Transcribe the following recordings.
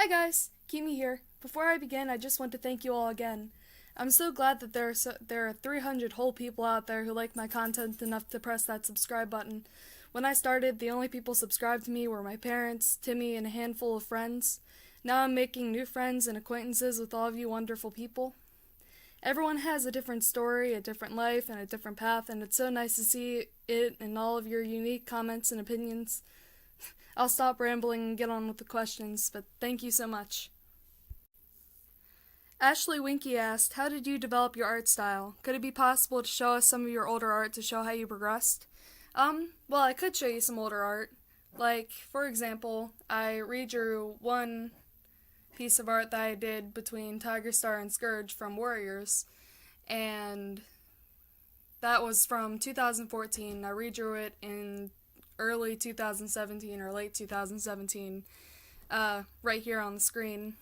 Hi guys, Kimi here. Before I begin, I just want to thank you all again. I'm so glad that there are 300 whole people out there who like my content enough to press that subscribe button. When I started, the only people subscribed to me were my parents, Timmy, and a handful of friends. Now I'm making new friends and acquaintances with all of you wonderful people. Everyone has a different story, a different life, and a different path, and it's so nice to see it in all of your unique comments and opinions. I'll stop rambling and get on with the questions, but thank you so much. Ashley Winky asked, how did you develop your art style? Could it be possible to show us some of your older art to show how you progressed? Well, I could show you some older art. Like, for example, I redrew one piece of art that I did between Tiger Star and Scourge from Warriors, and that was from 2014. I redrew it in early 2017 or late 2017, right here on the screen.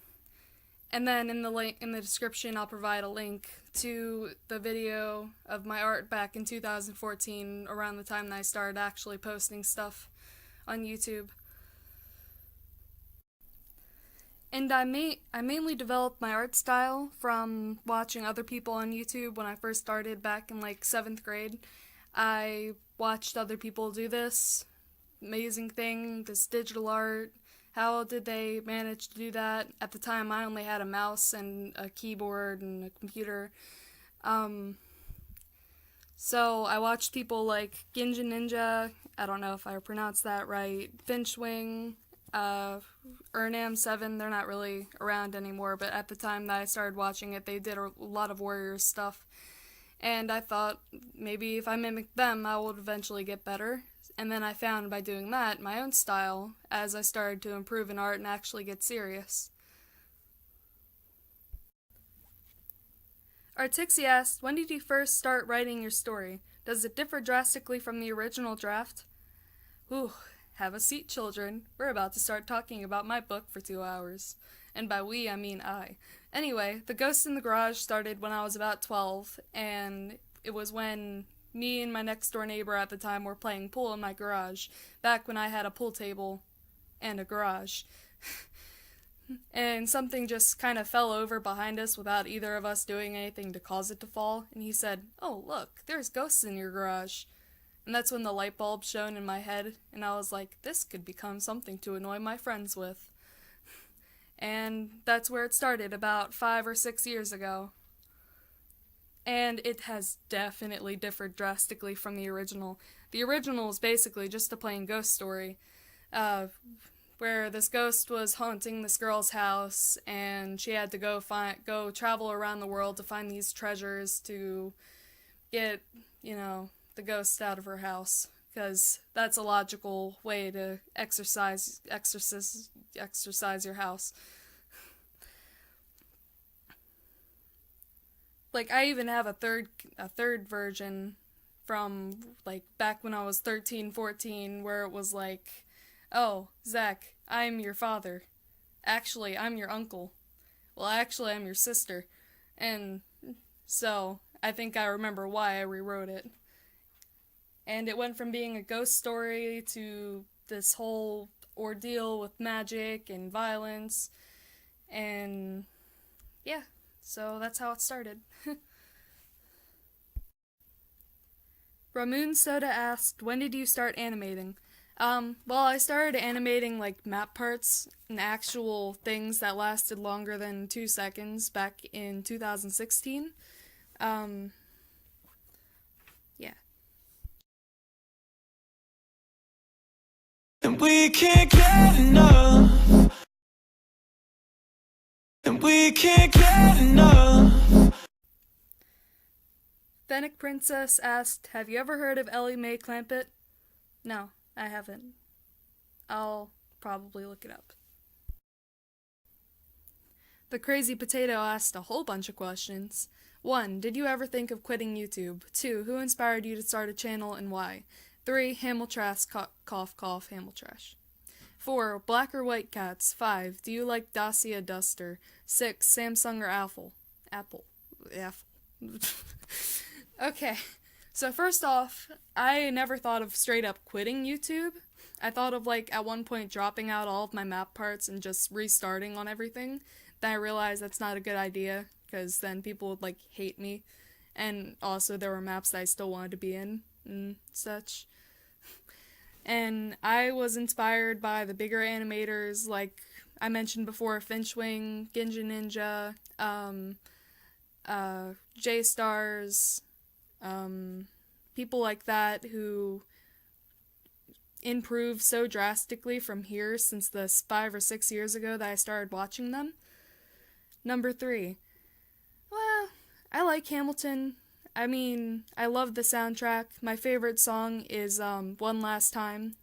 And then in the description, I'll provide a link to the video of my art back in 2014, around the time that I started actually posting stuff on YouTube. And I mainly developed my art style from watching other people on YouTube when I first started back in like 7th grade. I watched other people do this amazing thing, this digital art. How did they manage to do that? At the time, I only had a mouse and a keyboard and a computer. So I watched people like Ginja Ninja, I don't know if I pronounced that right, Finchwing, Ernam7, they're not really around anymore, but at the time that I started watching it, they did a lot of Warriors stuff. And I thought, maybe if I mimicked them, I would eventually get better. And then I found by doing that my own style as I started to improve in art and actually get serious. Artixie asked, when did you first start writing your story? Does it differ drastically from the original draft? Whew, have a seat, children. We're about to start talking about my book for 2 hours. And by we, I mean I. Anyway, The Ghost in the Garage started when I was about 12, and it was when me and my next door neighbor at the time were playing pool in my garage, back when I had a pool table and a garage. And something just kind of fell over behind us without either of us doing anything to cause it to fall, and he said, "Oh, look, there's ghosts in your garage." And that's when the light bulb shone in my head, and I was like, this could become something to annoy my friends with. And that's where it started, about 5 or 6 years ago. And it has definitely differed drastically from the original. The original is basically just a plain ghost story, where this ghost was haunting this girl's house, and she had to go travel around the world to find these treasures to get, the ghost out of her house, because that's a logical way to exorcise your house. Like, I even have a third version from, like, back when I was 13, 14, where it was like, oh, Zach, I'm your father. Actually, I'm your uncle. Well, actually, I'm your sister. And so, I think I remember why I rewrote it. And it went from being a ghost story to this whole ordeal with magic and violence. And yeah. So that's how it started. Ramoon Soda asked, when did you start animating? Well, I started animating like map parts and actual things that lasted longer than 2 seconds back in 2016. Yeah. And we can't get enough. And we can't get enough. Fennec Princess asked, have you ever heard of Ellie Mae Clampett? No, I haven't. I'll probably look it up. The Crazy Potato asked a whole bunch of questions. 1. Did you ever think of quitting YouTube? 2. Who inspired you to start a channel and why? 3. Hamiltrash, cough, cough, Hamiltrash. 4. Black or white cats? 5. Do you like Dacia Duster? 6. Samsung or Apple? Apple. Okay, so first off, I never thought of straight up quitting YouTube. I thought of like at one point dropping out all of my map parts and just restarting on everything. Then I realized that's not a good idea because then people would like hate me. And also there were maps that I still wanted to be in and such. And I was inspired by the bigger animators like I mentioned before, Finchwing, Ginja Ninja, J-Stars, people like that who improved so drastically from here since the 5 or 6 years ago that I started watching them. Number 3. Well, I like Hamilton. I mean, I love the soundtrack. My favorite song is One Last Time.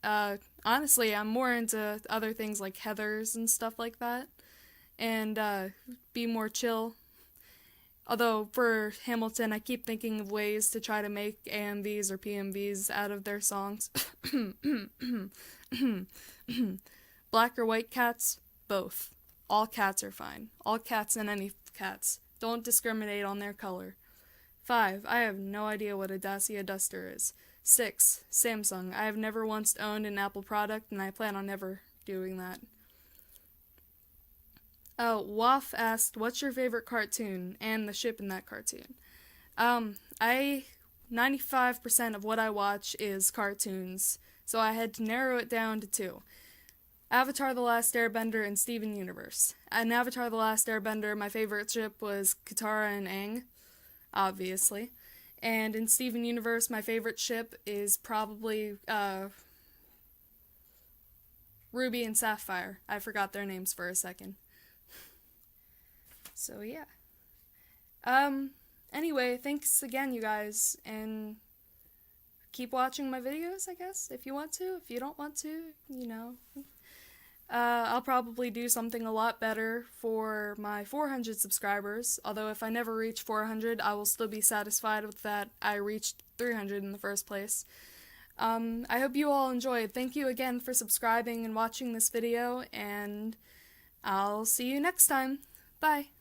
Honestly, I'm more into other things like Heathers and stuff like that. And Be More Chill. Although for Hamilton, I keep thinking of ways to try to make AMVs or PMVs out of their songs. Black or white cats? Both. All cats are fine. All cats and any cats. Don't discriminate on their color. 5. I have no idea what a Dacia Duster is. 6. Samsung. I have never once owned an Apple product, and I plan on never doing that. Oh, Waff asked, what's your favorite cartoon and the ship in that cartoon? 95% of what I watch is cartoons, so I had to narrow it down to 2. Avatar The Last Airbender and Steven Universe. In Avatar The Last Airbender, my favorite ship was Katara and Aang, obviously. And in Steven Universe, my favorite ship is probably Ruby and Sapphire. I forgot their names for a second. So yeah. Anyway, thanks again, you guys, and keep watching my videos, I guess, if you want to. If you don't want to, you know. I'll probably do something a lot better for my 400 subscribers, although if I never reach 400, I will still be satisfied with that I reached 300 in the first place. I hope you all enjoyed. Thank you again for subscribing and watching this video, and I'll see you next time. Bye!